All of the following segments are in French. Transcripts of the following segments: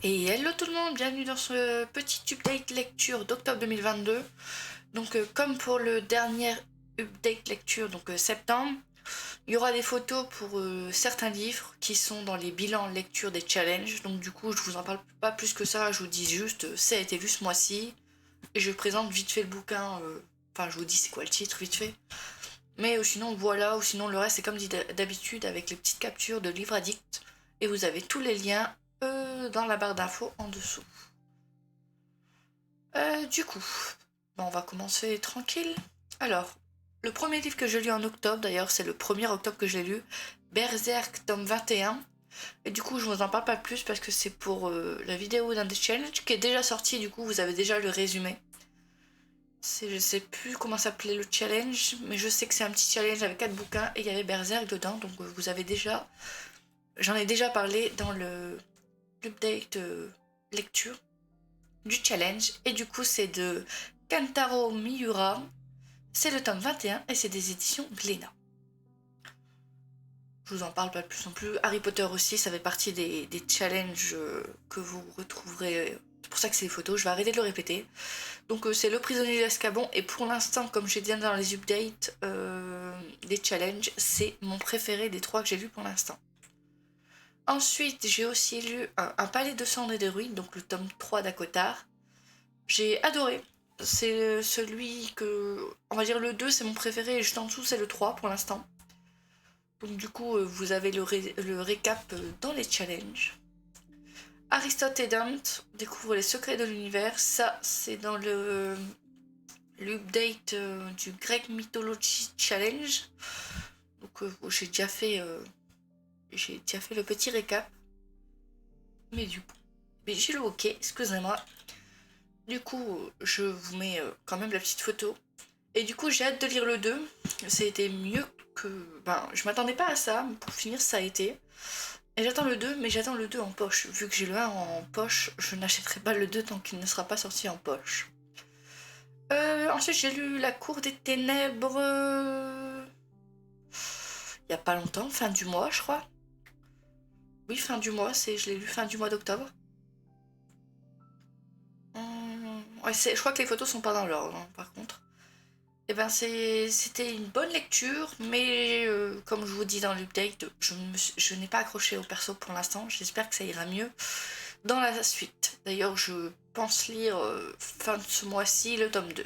Et hello tout le monde, bienvenue dans ce petit update lecture d'octobre 2022. Donc comme pour le dernier update lecture, donc septembre, il y aura des photos pour certains livres qui sont dans les bilans lecture des challenges. Donc du coup je vous en parle pas plus que ça, je vous dis juste ça a été vu ce mois-ci. Et je présente vite fait le bouquin, enfin je vous dis c'est quoi le titre vite fait. Mais sinon voilà, ou sinon le reste c'est comme dit d'habitude avec les petites captures de livres addicts. Et vous avez tous les liens dans la barre d'infos en dessous. Du coup, on va commencer tranquille. Alors, le premier livre que je lis en octobre, d'ailleurs c'est le 1er octobre que j'ai lu, Berserk tome 21. Et du coup je vous en parle pas plus parce que c'est pour la vidéo d'un des challenges qui est déjà sorti, du coup vous avez déjà le résumé. Je sais plus comment s'appelait le challenge, mais je sais que c'est un petit challenge avec 4 bouquins et il y avait Berserk dedans, donc vous avez déjà... J'en ai déjà parlé dans l'update lecture du challenge, et du coup c'est de Kantaro Miura, c'est le tome 21 et c'est des éditions Glénat. Je vous en parle pas plus non plus. Harry Potter aussi, ça fait partie des challenges que vous retrouverez. C'est pour ça que c'est des photos, je vais arrêter de le répéter. Donc c'est le prisonnier d'Azkaban, et pour l'instant, comme j'ai dit dans les updates des challenges, c'est mon préféré des 3 que j'ai vus pour l'instant. Ensuite, j'ai aussi lu un palais de cendres et de ruines, donc le tome 3 d'Akotar. J'ai adoré. C'est celui que... On va dire le 2, c'est mon préféré, et juste en dessous, c'est le 3 pour l'instant. Donc du coup, vous avez le récap dans les challenges. Aristote et Dante découvrent les secrets de l'univers. Ça, c'est dans l'update du Greek Mythology Challenge. Donc j'ai déjà fait le petit récap. Mais du coup, j'ai le ok, excusez-moi. Du coup, je vous mets quand même la petite photo. Et du coup, j'ai hâte de lire le 2. C'était mieux que... Ben, je m'attendais pas à ça, mais pour finir, ça a été. Et j'attends le 2, mais j'attends le 2 en poche. Vu que j'ai le 1 en poche, je n'achèterai pas le 2 tant qu'il ne sera pas sorti en poche. Ensuite, j'ai lu La Cour des Ténèbres... Il y a pas longtemps, fin du mois, je crois. Oui, fin du mois, je l'ai lu fin du mois d'octobre. Ouais, je crois que les photos sont pas dans l'ordre, hein, par contre. Et ben c'était une bonne lecture, mais comme je vous dis dans l'update, je n'ai pas accroché au perso pour l'instant. J'espère que ça ira mieux dans la suite. D'ailleurs, je pense lire fin de ce mois-ci le tome 2.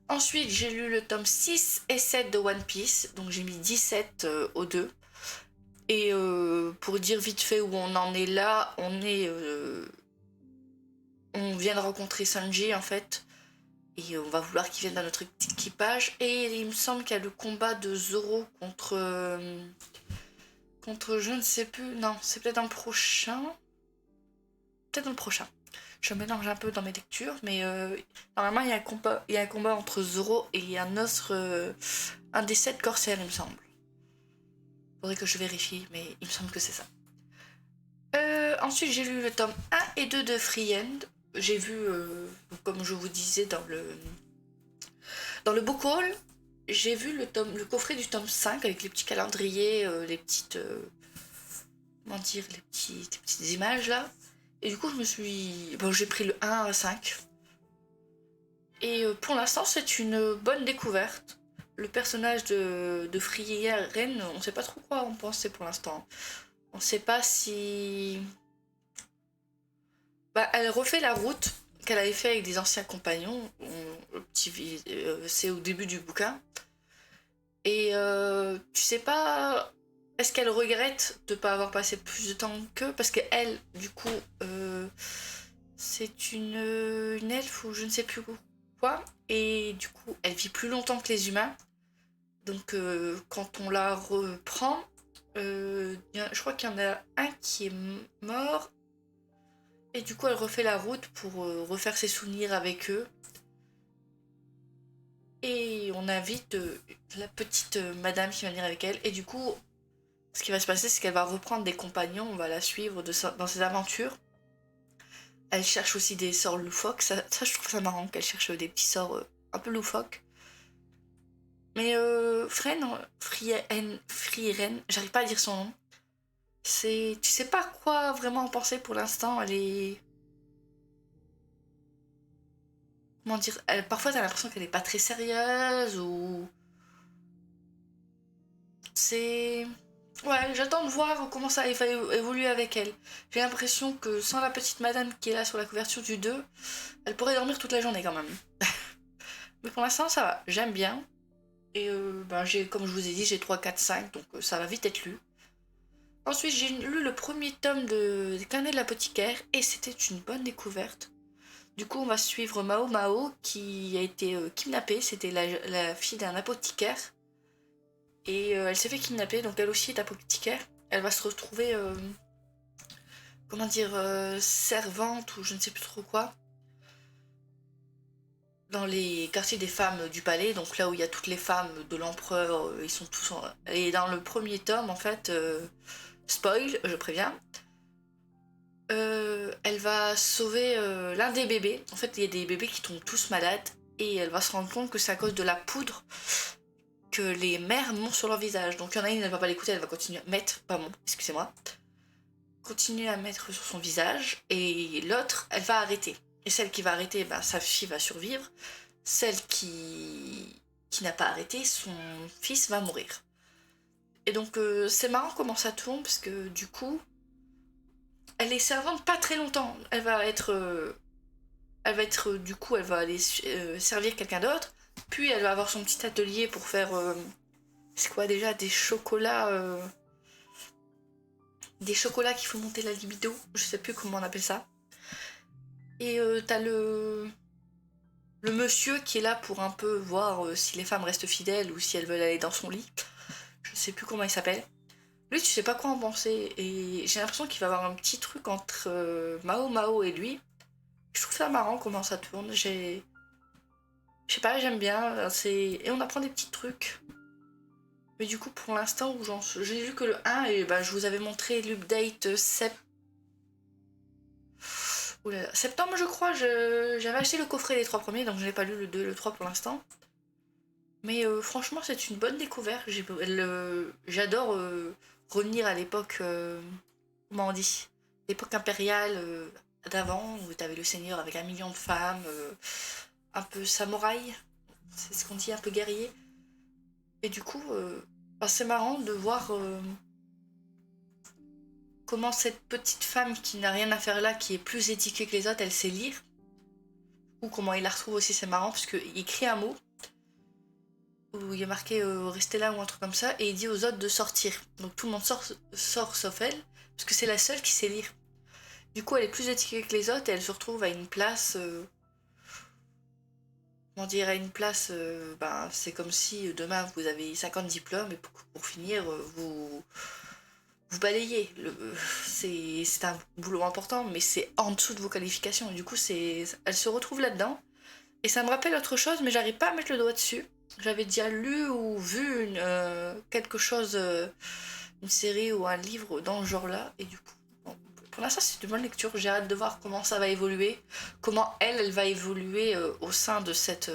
Ensuite, j'ai lu le tome 6 et 7 de One Piece, donc j'ai mis 17 aux deux. Et pour dire vite fait où on en est là, on vient de rencontrer Sanji en fait. Et on va vouloir qu'il vienne dans notre équipage. Et il me semble qu'il y a le combat de Zoro contre je ne sais plus. Non, c'est peut-être un prochain. Peut-être dans le prochain. Je mélange un peu dans mes lectures, mais normalement il y a un combat entre Zoro et un autre, un des 7 corsaires, il me semble. Faudrait que je vérifie, mais il me semble que c'est ça. Ensuite, j'ai lu le tome 1 et 2 de Free End. J'ai vu, comme je vous disais dans le book haul, j'ai vu le coffret du tome 5 avec les petits calendriers, les petites. Comment dire, les petites images là. Et du coup, Bon, j'ai pris le 1 à 5. Et pour l'instant, c'est une bonne découverte. Le personnage de Frière Reine, on sait pas trop quoi en penser pour l'instant. On sait pas si. Bah, elle refait la route qu'elle avait fait avec des anciens compagnons. C'est au début du bouquin. Et tu sais pas, est-ce qu'elle regrette de pas avoir passé plus de temps qu'eux? Parce qu'elle, du coup, c'est une elfe ou je ne sais plus quoi. Et du coup, elle vit plus longtemps que les humains. Donc quand on la reprend, je crois qu'il y en a un qui est mort. Et du coup, elle refait la route pour refaire ses souvenirs avec eux. Et on invite la petite madame qui va venir avec elle. Et du coup, ce qui va se passer, c'est qu'elle va reprendre des compagnons, on va la suivre dans ses aventures. Elle cherche aussi des sorts loufoques, ça je trouve ça marrant qu'elle cherche des petits sorts un peu loufoques. Mais Frieren, j'arrive pas à dire son nom. Tu sais pas quoi vraiment en penser pour l'instant. Elle est... Comment dire, parfois t'as l'impression qu'elle est pas très sérieuse ou... C'est... Ouais, j'attends de voir comment ça va évoluer avec elle. J'ai l'impression que sans la petite madame qui est là sur la couverture du 2, elle pourrait dormir toute la journée quand même. Mais pour l'instant, ça va. J'aime bien. Et comme je vous ai dit, j'ai 3, 4, 5, donc ça va vite être lu. Ensuite, j'ai lu le premier tome des Carnets de l'apothicaire et c'était une bonne découverte. Du coup, on va suivre Mao Mao qui a été kidnappée. C'était la fille d'un apothicaire. Et elle s'est fait kidnapper, donc elle aussi est apothicaire. Elle va se retrouver, comment dire, servante ou je ne sais plus trop quoi, dans les quartiers des femmes du palais, donc là où il y a toutes les femmes de l'empereur, ils sont tous en... Et dans le premier tome, en fait, spoil, je préviens, elle va sauver l'un des bébés. En fait, il y a des bébés qui tombent tous malades, et elle va se rendre compte que c'est à cause de la poudre que les mères montent sur leur visage. Donc il y en a une, elle va pas l'écouter, elle va continuer à mettre, pardon, excusez-moi, continuer à mettre sur son visage, et l'autre, elle va arrêter. Et celle qui va arrêter, ben, sa fille va survivre. Celle qui n'a pas arrêté, son fils va mourir. Et donc c'est marrant comment ça tourne, parce que du coup, elle est servante pas très longtemps. Du coup, elle va aller servir quelqu'un d'autre. Puis elle va avoir son petit atelier pour faire, c'est quoi déjà, des chocolats qui font monter la libido. Je sais plus comment on appelle ça. Et t'as le monsieur qui est là pour un peu voir si les femmes restent fidèles ou si elles veulent aller dans son lit. Je sais plus comment il s'appelle. Lui, tu sais pas quoi en penser. Et j'ai l'impression qu'il va y avoir un petit truc entre Mao Mao et lui. Je trouve ça marrant comment ça tourne. Je sais pas, j'aime bien. Et on apprend des petits trucs. Mais du coup, pour l'instant, j'ai lu que le 1 et bah, je vous avais montré l'update septembre, je crois. J'avais acheté le coffret des 3 premiers, donc je n'ai pas lu le 2 et le 3 pour l'instant. Mais franchement, c'est une bonne découverte. J'adore revenir à l'époque, comment on dit, l'époque impériale d'avant, où t'avais le seigneur avec 1 million de femmes, un peu samouraï, c'est ce qu'on dit, un peu guerrier. Et du coup, c'est marrant de voir comment cette petite femme qui n'a rien à faire là, qui est plus éduquée que les autres, elle sait lire. Ou comment il la retrouve aussi, c'est marrant, parce qu'il écrit un mot, où il y a marqué rester là ou un truc comme ça, et il dit aux autres de sortir. Donc tout le monde sort sauf elle, parce que c'est la seule qui sait lire. Du coup, elle est plus éduquée que les autres et elle se retrouve à une place. Comment dire, à une place. C'est comme si demain vous avez 50 diplômes et pour finir, vous balayez. C'est un boulot important, mais c'est en dessous de vos qualifications. Du coup, elle se retrouve là-dedans. Et ça me rappelle autre chose, mais j'arrive pas à mettre le doigt dessus. J'avais déjà lu ou vu quelque chose, une série ou un livre dans ce genre-là, et du coup, bon, pour l'instant c'est une bonne lecture. J'ai hâte de voir comment ça va évoluer, comment elle va évoluer au sein de cette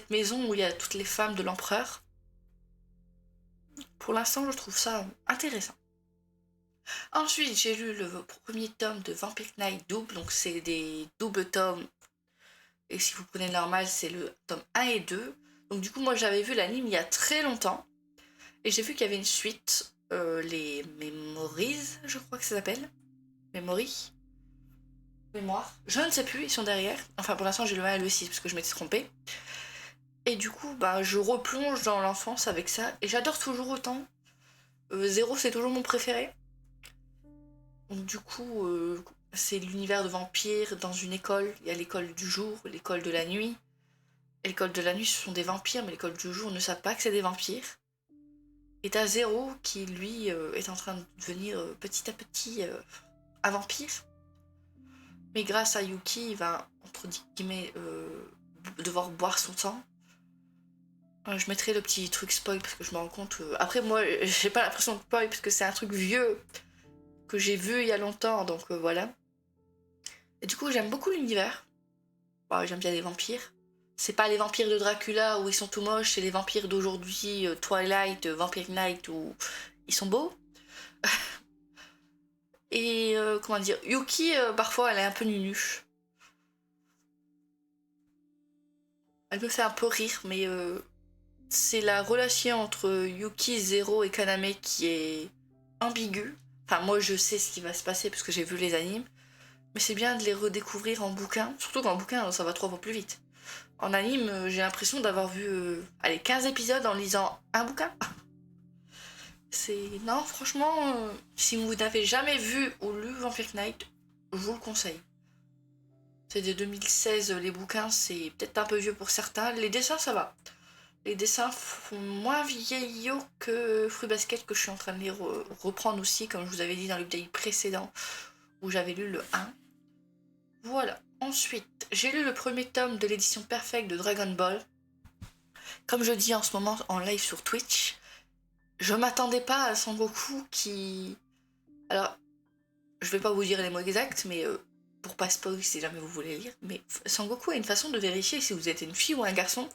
maison où il y a toutes les femmes de l'empereur. Pour l'instant, je trouve ça intéressant. Ensuite, j'ai lu le premier tome de Vampire Knight double, donc c'est des doubles tomes. Et si vous prenez le normal, c'est le tome 1 et 2. Donc du coup, moi j'avais vu l'anime il y a très longtemps. Et j'ai vu qu'il y avait une suite, les Memories, je crois que ça s'appelle. Memory. Mémoire. Je ne sais plus, ils sont derrière. Enfin, pour l'instant, j'ai le 1 et le 6 parce que je m'étais trompée. Et du coup, je replonge dans l'enfance avec ça. Et j'adore toujours autant. Zéro, c'est toujours mon préféré. Donc du coup, c'est l'univers de vampires dans une école. Il y a l'école du jour, l'école de la nuit. Et l'école de la nuit, ce sont des vampires, mais l'école du jour ne savent pas que c'est des vampires. Et t'as Zéro qui, lui, est en train de devenir petit à petit un vampire. Mais grâce à Yuki, il va, entre guillemets, devoir boire son sang. Je mettrai le petit truc spoil parce que je me rends compte. Après, moi, j'ai pas l'impression de spoil parce que c'est un truc vieux que j'ai vu il y a longtemps, donc voilà. Et du coup, j'aime beaucoup l'univers. J'aime bien les vampires. C'est pas les vampires de Dracula où ils sont tout moches, c'est les vampires d'aujourd'hui, Twilight, Vampire Knight où ils sont beaux. Et comment dire, Yuki, parfois, elle est un peu nunuche. Elle me fait un peu rire, mais c'est la relation entre Yuki, Zero et Kaname qui est ambiguë. Enfin, moi, je sais ce qui va se passer parce que j'ai vu les animes, mais c'est bien de les redécouvrir en bouquin, surtout qu'en bouquin, ça va 3 fois plus vite. En anime, j'ai l'impression d'avoir vu allez, 15 épisodes en lisant un bouquin. C'est... Non, franchement, si vous n'avez jamais vu ou lu Vampire Knight, je vous le conseille. C'est de 2016, les bouquins, c'est peut-être un peu vieux pour certains. Les dessins, ça va. Les dessins font moins vieillot que Fruit Basket, que je suis en train de les reprendre aussi, comme je vous avais dit dans l'update précédent, où j'avais lu le 1. Voilà. Ensuite, j'ai lu le premier tome de l'édition perfecte de Dragon Ball. Comme je dis en ce moment en live sur Twitch, je m'attendais pas à Son Goku qui... Alors, je vais pas vous dire les mots exacts, mais pour pas spoiler si jamais vous voulez lire, mais Son Goku a une façon de vérifier si vous êtes une fille ou un garçon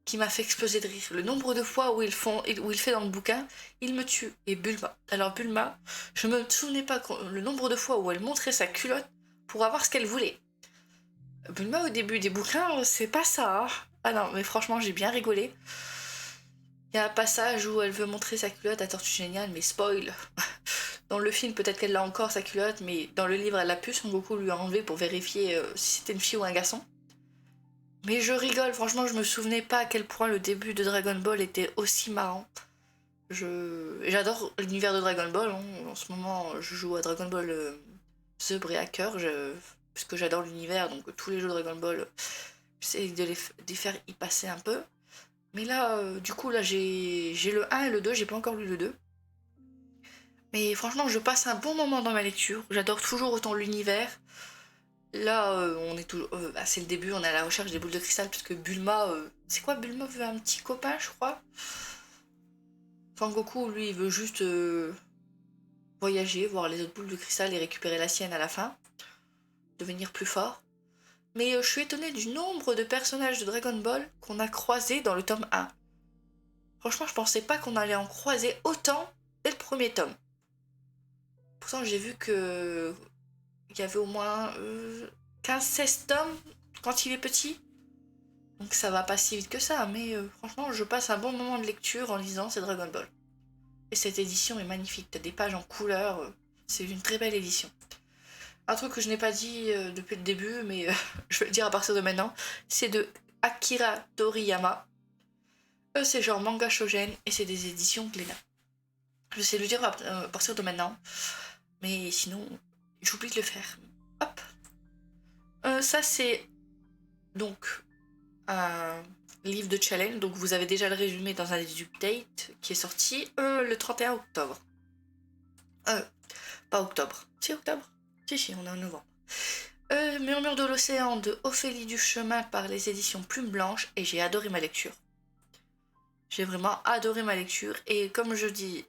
qui m'a fait exploser de rire. Le nombre de fois où il fait dans le bouquin, il me tue. Et Bulma. Alors Bulma, je me souvenais pas le nombre de fois où elle montrait sa culotte pour avoir ce qu'elle voulait. Bulma au début des bouquins, c'est pas ça. Hein. Ah non, mais franchement, j'ai bien rigolé. Il y a un passage où elle veut montrer sa culotte à Tortue Géniale, mais spoil. Dans le film, peut-être qu'elle l'a encore sa culotte, mais dans le livre, elle l'a pu. Son Goku lui a enlevé pour vérifier si c'était une fille ou un garçon. Mais je rigole, franchement, je me souvenais pas à quel point le début de Dragon Ball était aussi marrant. J'adore l'univers de Dragon Ball. Hein. En ce moment, je joue à Dragon Ball The Breaker, parce que j'adore l'univers, donc tous les jeux de Dragon Ball, j'essaie de les faire y passer un peu. Mais là, du coup, là, j'ai le 1 et le 2, j'ai pas encore lu le 2. Mais franchement, je passe un bon moment dans ma lecture. J'adore toujours autant l'univers. Là, on est toujours. C'est le début, on est à la recherche des boules de cristal, parce que Bulma. C'est quoi, Bulma veut un petit copain, je crois. Sangoku, lui, il veut juste voyager, voir les autres boules de cristal et récupérer la sienne à la fin. Devenir plus fort. Mais je suis étonnée du nombre de personnages de Dragon Ball qu'on a croisés dans le tome 1. Franchement, je pensais pas qu'on allait en croiser autant dès le premier tome. Pourtant, j'ai vu que il y avait au moins 15-16 tomes quand il est petit. Donc ça va pas si vite que ça, mais franchement, je passe un bon moment de lecture en lisant ces Dragon Ball. Et cette édition est magnifique, t'as des pages en couleur, c'est une très belle édition. Un truc que je n'ai pas dit depuis le début, mais je vais le dire à partir de maintenant, c'est de Akira Toriyama. C'est genre manga shonen et c'est des éditions Glénat. Je sais le dire à partir de maintenant, mais sinon, j'oublie de le faire. Hop. Ça, c'est donc un livre de challenge, donc vous avez déjà le résumé dans un des updates qui est sorti le 31 octobre. Pas octobre. Si, octobre. Si, on est en novembre. Murmure de l'océan de Ophélie Duchemin par les éditions Plume Blanche, et j'ai adoré ma lecture. J'ai vraiment adoré ma lecture, et comme je dis,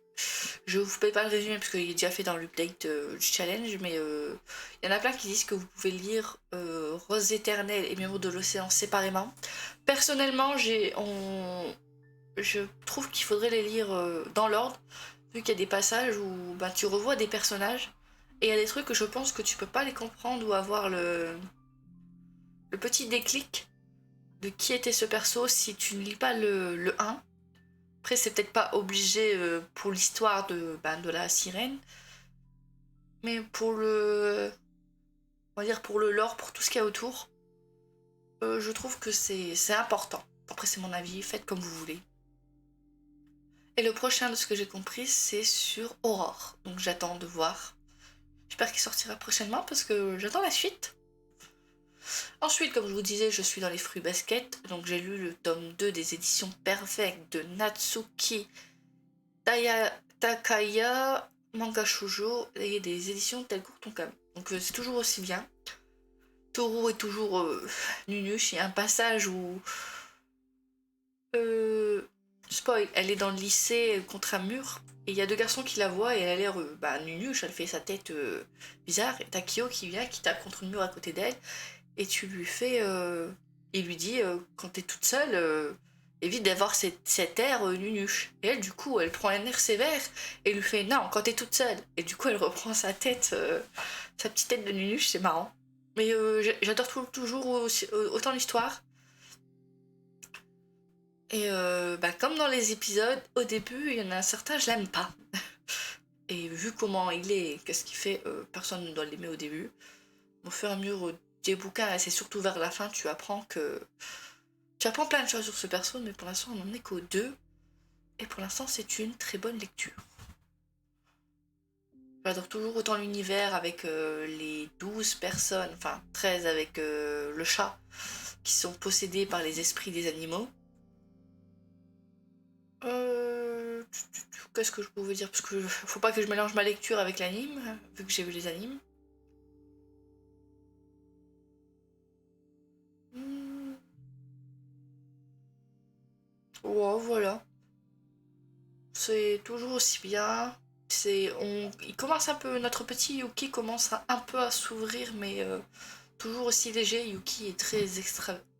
je vous fais pas le résumé parce qu'il est déjà fait dans l'update du challenge, mais il y en a plein qui disent que vous pouvez lire Rose éternelle et Murmure de l'océan séparément. Personnellement, je trouve qu'il faudrait les lire dans l'ordre, vu qu'il y a des passages où tu revois des personnages, et il y a des trucs que je pense que tu peux pas les comprendre ou avoir le petit déclic de qui était ce perso si tu ne lis pas le 1. Après, c'est peut-être pas obligé pour l'histoire de la sirène, mais pour on va dire pour le lore, pour tout ce qu'il y a autour, je trouve que c'est important. Après, c'est mon avis, faites comme vous voulez. Et le prochain, de ce que j'ai compris, c'est sur Aurore. Donc j'attends de voir. J'espère qu'il sortira prochainement parce que j'attends la suite. Ensuite, comme je vous disais, je suis dans les fruits basket. Donc j'ai lu le tome 2 des éditions perfectes de Natsuki Takaya Manga Shoujo et des éditions Delcourt Tonkam. Donc c'est toujours aussi bien. Toru est toujours nunuche. Il y a un passage où... spoil, elle est dans le lycée contre un mur. Et il y a 2 garçons qui la voient et elle a l'air nunuche, elle fait sa tête bizarre. Et t'as Kyo qui vient, qui tape contre le mur à côté d'elle. Et tu lui fais... il lui dit, quand t'es toute seule, évite d'avoir cet air nunuche. Et elle, du coup, elle prend un air sévère et lui fait non, quand t'es toute seule. Et du coup, elle reprend sa tête, sa petite tête de nunuche, c'est marrant. Mais j'adore toujours autant l'histoire. Et comme dans les épisodes, au début, il y en a certains, je l'aime pas. Et vu comment il est, qu'est-ce qu'il fait, personne ne doit l'aimer au début. Au fur et à mesure des bouquins, et c'est surtout vers la fin, tu apprends plein de choses sur ce perso, mais pour l'instant, on n'en est qu'au 2. Et pour l'instant, c'est une très bonne lecture. J'adore toujours autant l'univers avec les 12 personnes, enfin 13 avec le chat, qui sont possédés par les esprits des animaux. Qu'est-ce que je peux vous dire? Parce que faut pas que je mélange ma lecture avec l'anime, vu que j'ai vu les animes. Ouais, voilà. C'est toujours aussi bien. Il commence un peu, notre petit Yuki commence un peu à s'ouvrir, mais toujours aussi léger. Yuki est très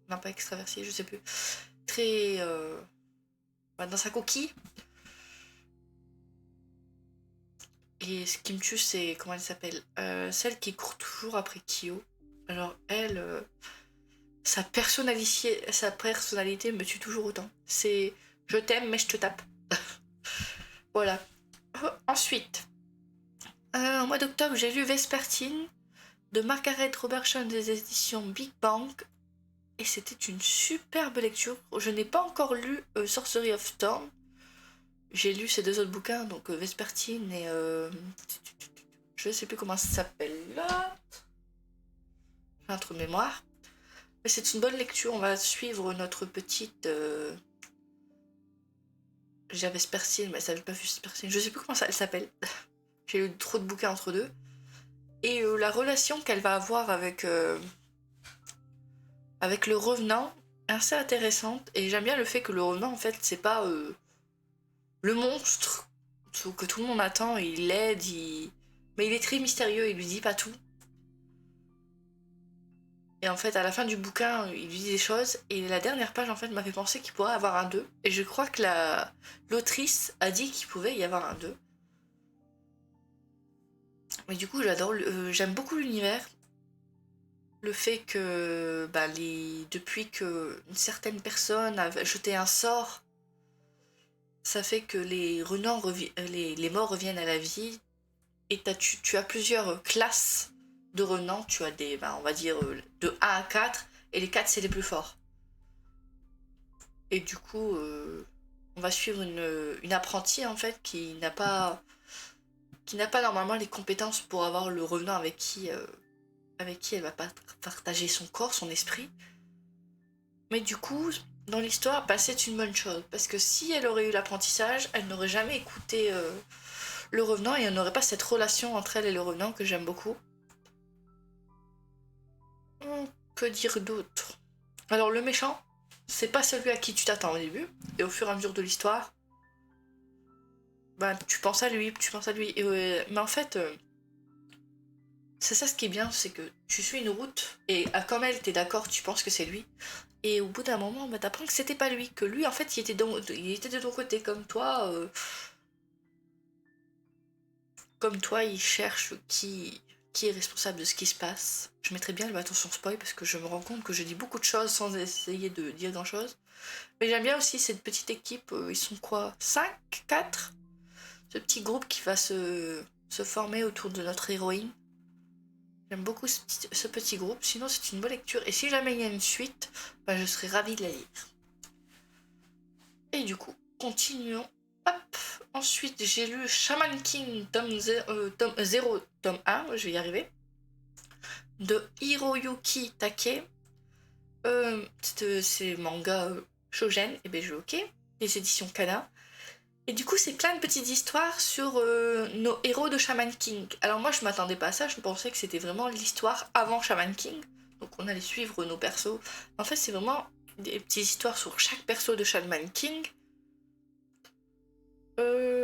non pas extraversier, je sais plus. Très dans sa coquille. Et ce qui me tue, c'est comment elle s'appelle, celle qui court toujours après Kyo. Alors elle, sa personnalité me tue toujours autant. C'est je t'aime mais je te tape. Voilà. Ensuite, au mois d'octobre, j'ai lu Vespertine de Margaret Robertson des éditions Big Bang. Et c'était une superbe lecture. Je n'ai pas encore lu Sorcery of Storm. J'ai lu ces deux autres bouquins, donc Vespertine et... je ne sais plus comment ça s'appelle là. J'ai un trou de mémoire. Mais c'est une bonne lecture. On va suivre notre petite... J'ai Vespertine, mais ça ne veut pas Vespertine. Je ne sais plus comment ça elle s'appelle. J'ai lu trop de bouquins entre deux. Et la relation qu'elle va avoir avec le revenant est assez intéressante. Et j'aime bien le fait que le revenant, en fait, c'est pas le monstre que tout le monde attend. Il l'aide, mais il est très mystérieux, il lui dit pas tout. Et en fait, à la fin du bouquin, il lui dit des choses. Et la dernière page, en fait, m'a fait penser qu'il pourrait avoir un 2. Et je crois que l'autrice a dit qu'il pouvait y avoir un 2. Mais du coup, j'aime beaucoup l'univers. Le fait que depuis que une certaine personne a jeté un sort, ça fait que les les morts reviennent à la vie. Et tu as plusieurs classes de revenants. Tu as des, on va dire, de 1 à 4. Et les 4, c'est les plus forts. Et du coup, on va suivre une apprentie, en fait, qui n'a pas normalement les compétences pour avoir le revenant avec qui elle va pas partager son corps, son esprit. Mais du coup, dans l'histoire, c'est une bonne chose. Parce que si elle aurait eu l'apprentissage, elle n'aurait jamais écouté le revenant et elle n'aurait pas cette relation entre elle et le revenant que j'aime beaucoup. Que dire d'autre? Alors le méchant, c'est pas celui à qui tu t'attends au début. Et au fur et à mesure de l'histoire, tu penses à lui, mais en fait... c'est ça ce qui est bien, c'est que tu suis une route et comme elle, t'es d'accord, tu penses que c'est lui. Et au bout d'un moment, t'apprends que c'était pas lui, que lui, en fait, il était de ton côté, comme toi. Comme toi, il cherche qui est responsable de ce qui se passe. Je mettrai bien le attention spoil parce que je me rends compte que je dis beaucoup de choses sans essayer de dire grand chose. Mais j'aime bien aussi cette petite équipe, ils sont quoi, 5, 4. Ce petit groupe qui va se former autour de notre héroïne. J'aime beaucoup ce petit groupe, sinon c'est une bonne lecture. Et si jamais il y a une suite, je serais ravie de la lire. Et du coup, continuons. Hop. Ensuite, j'ai lu Shaman King, tome 0, tome 1, je vais y arriver, de Hiroyuki Take. C'est manga shonen, et ben ok, les éditions Kana. Et du coup, c'est plein de petites histoires sur nos héros de Shaman King. Alors moi, je m'attendais pas à ça, je pensais que c'était vraiment l'histoire avant Shaman King. Donc on allait suivre nos persos. En fait, c'est vraiment des petites histoires sur chaque perso de Shaman King.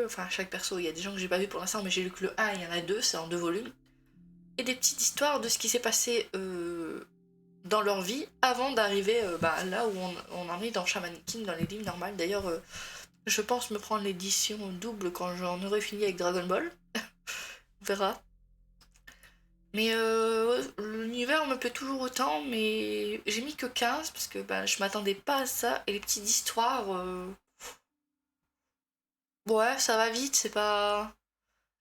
Enfin, chaque perso, il y a des gens que j'ai pas vu pour l'instant, mais j'ai lu que le 1, il y en a 2, c'est en 2 volumes. Et des petites histoires de ce qui s'est passé dans leur vie avant d'arriver là où on en est dans Shaman King, dans les livres normales. D'ailleurs, je pense me prendre l'édition double quand j'en aurai fini avec Dragon Ball. On verra. Mais l'univers me plaît toujours autant, mais j'ai mis que 15 parce que je m'attendais pas à ça. Et les petites histoires, ouais, ça va vite, c'est pas...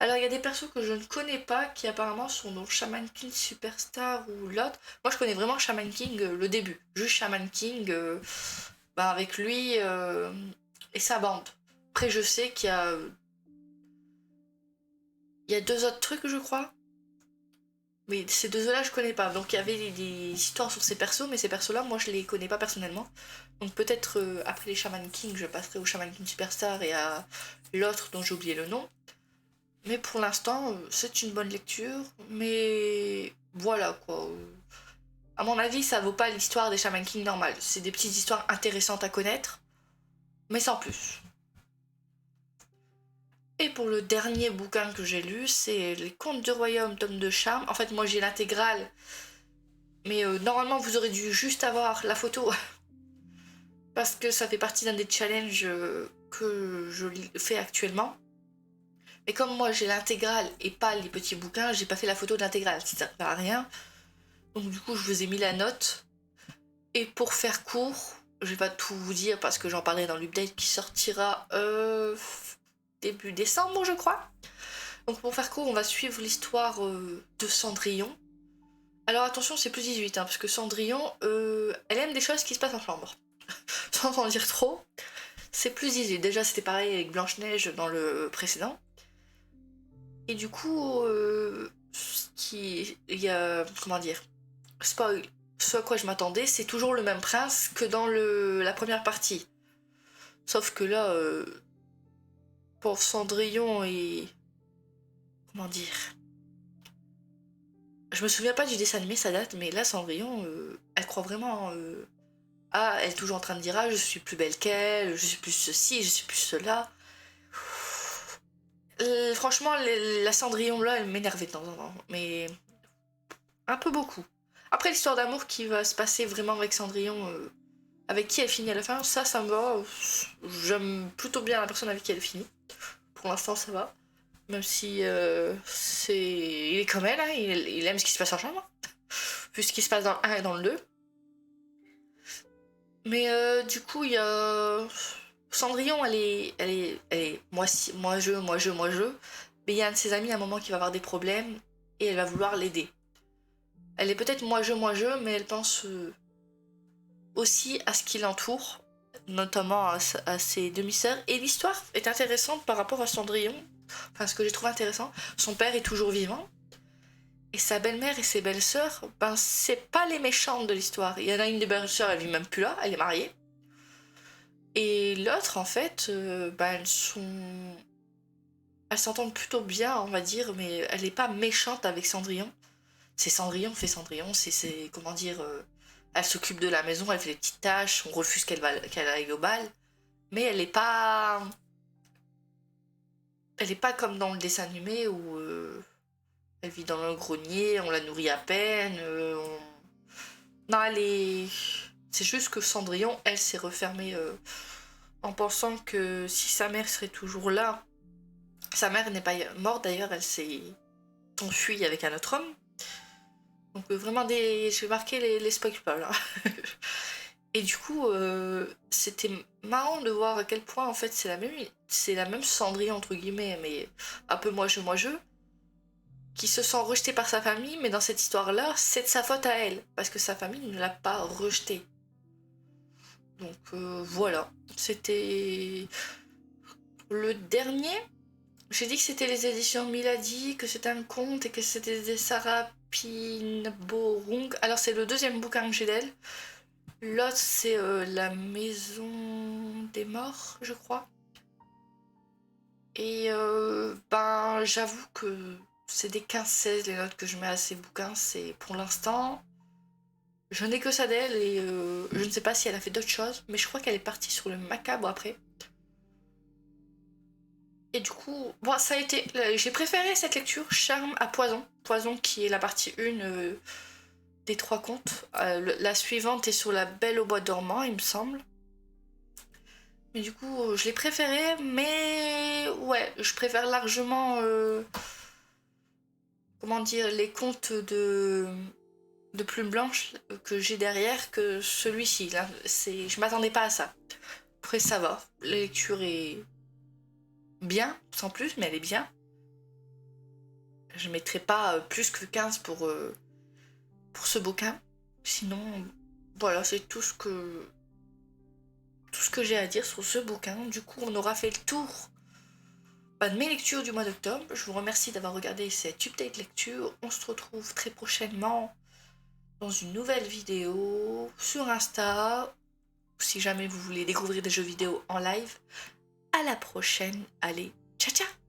Alors il y a des persos que je ne connais pas qui apparemment sont dans Shaman King Superstar ou l'autre. Moi je connais vraiment Shaman King le début, juste Shaman King avec lui et sa bande. Après je sais qu'il y a deux autres trucs je crois. Mais ces deux-là, je connais pas. Donc il y avait des histoires sur ces persos, mais ces persos-là, moi, je les connais pas personnellement. Donc peut-être après les Shaman King, je passerai au Shaman King Superstar et à l'autre dont j'ai oublié le nom. Mais pour l'instant, c'est une bonne lecture. Mais voilà quoi. À mon avis, ça vaut pas l'histoire des Shaman King normales. C'est des petites histoires intéressantes à connaître, mais sans plus. Et pour le dernier bouquin que j'ai lu, c'est Les Contes du Royaume, tome de charme. En fait, moi j'ai l'intégrale, mais normalement vous aurez dû juste avoir la photo parce que ça fait partie d'un des challenges que je fais actuellement. Mais comme moi j'ai l'intégrale et pas les petits bouquins, j'ai pas fait la photo de l'intégrale, ça sert à rien. Donc du coup je vous ai mis la note. Et pour faire court, je vais pas tout vous dire parce que j'en parlerai dans l'update qui sortira début décembre je crois. Donc pour faire court, on va suivre l'histoire de Cendrillon. Alors attention, c'est plus 18, parce que Cendrillon, elle aime des choses qui se passent en chambre. Sans en dire trop, c'est plus 18. Déjà, c'était pareil avec Blanche-Neige dans le précédent. Et du coup, il y a... Comment dire, spoil. Ce à quoi je m'attendais, c'est toujours le même prince que dans la première partie. Sauf que là, pour Cendrillon et... Comment dire, je me souviens pas du dessin animé, ça date, mais là, Cendrillon, elle croit vraiment... elle est toujours en train de dire « Ah, je suis plus belle qu'elle, je suis plus ceci, je suis plus cela. » Franchement, la Cendrillon, là, elle m'énervait de temps en temps, mais un peu beaucoup. Après, l'histoire d'amour qui va se passer vraiment avec Cendrillon, avec qui elle finit à la fin, ça me va. J'aime plutôt bien la personne avec qui elle finit. Pour l'instant, ça va. Même si il est comme elle, hein, il aime ce qui se passe en chambre, vu ce qui se passe dans le 1 et dans le 2. Mais du coup, il y a... Cendrillon, elle est moi je. Mais il y a un de ses amis à un moment qui va avoir des problèmes et elle va vouloir l'aider. Elle est peut-être moi je, mais elle pense aussi à ce qui l'entoure, notamment à ses demi-sœurs. Et l'histoire est intéressante par rapport à Cendrillon. Enfin, ce que j'ai trouvé intéressant, son père est toujours vivant. Et sa belle-mère et ses belles-sœurs, c'est pas les méchantes de l'histoire. Il y en a une des belles-sœurs, elle vit même plus là, elle est mariée. Et l'autre, en fait, elles s'entendent plutôt bien, on va dire, mais elle n'est pas méchante avec Cendrillon. C'est Cendrillon fait Cendrillon, c'est comment dire, elle s'occupe de la maison, elle fait des petites tâches, on refuse qu'elle aille au bal, mais elle est pas comme dans le dessin animé où elle vit dans un grenier, on la nourrit à peine, non, c'est juste que Cendrillon, elle s'est refermée en pensant que si sa mère serait toujours là, sa mère n'est pas morte d'ailleurs, elle s'est enfuie avec un autre homme. Donc vraiment je vais marquer les spoils pas là. Et du coup, c'était marrant de voir à quel point en fait c'est la même Cendrillon entre guillemets, mais un peu moi je, qui se sent rejetée par sa famille, mais dans cette histoire-là, c'est de sa faute à elle, parce que sa famille ne l'a pas rejetée. Donc voilà, c'était le dernier. J'ai dit que c'était les éditions Milady, que c'était un conte et que c'était des Sarah Pinborung. Alors c'est le deuxième bouquin que j'ai d'elle. L'autre c'est La Maison des Morts, je crois. Et j'avoue que c'est des 15-16 les notes que je mets à ces bouquins. C'est pour l'instant, je n'ai que ça d'elle et je ne sais pas si elle a fait d'autres choses, mais je crois qu'elle est partie sur le macabre après. Et du coup, bon, ça a été. J'ai préféré cette lecture, Charme à Poison. Poison qui est la partie 1 des 3 contes. La suivante est sur La Belle au bois dormant, il me semble. Mais du coup, je l'ai préféré, mais ouais, je préfère largement, comment dire, les contes de Plume Blanche que j'ai derrière que celui-ci. Là, je m'attendais pas à ça. Après, ça va. La lecture est bien, sans plus, mais elle est bien. Je mettrai pas plus que 15 pour ce bouquin. Sinon, voilà, c'est tout ce que j'ai à dire sur ce bouquin. Du coup, on aura fait le tour de mes lectures du mois d'octobre. Je vous remercie d'avoir regardé cette update lecture. On se retrouve très prochainement dans une nouvelle vidéo sur Insta. Si jamais vous voulez découvrir des jeux vidéo en live. À la prochaine. Allez, ciao ciao!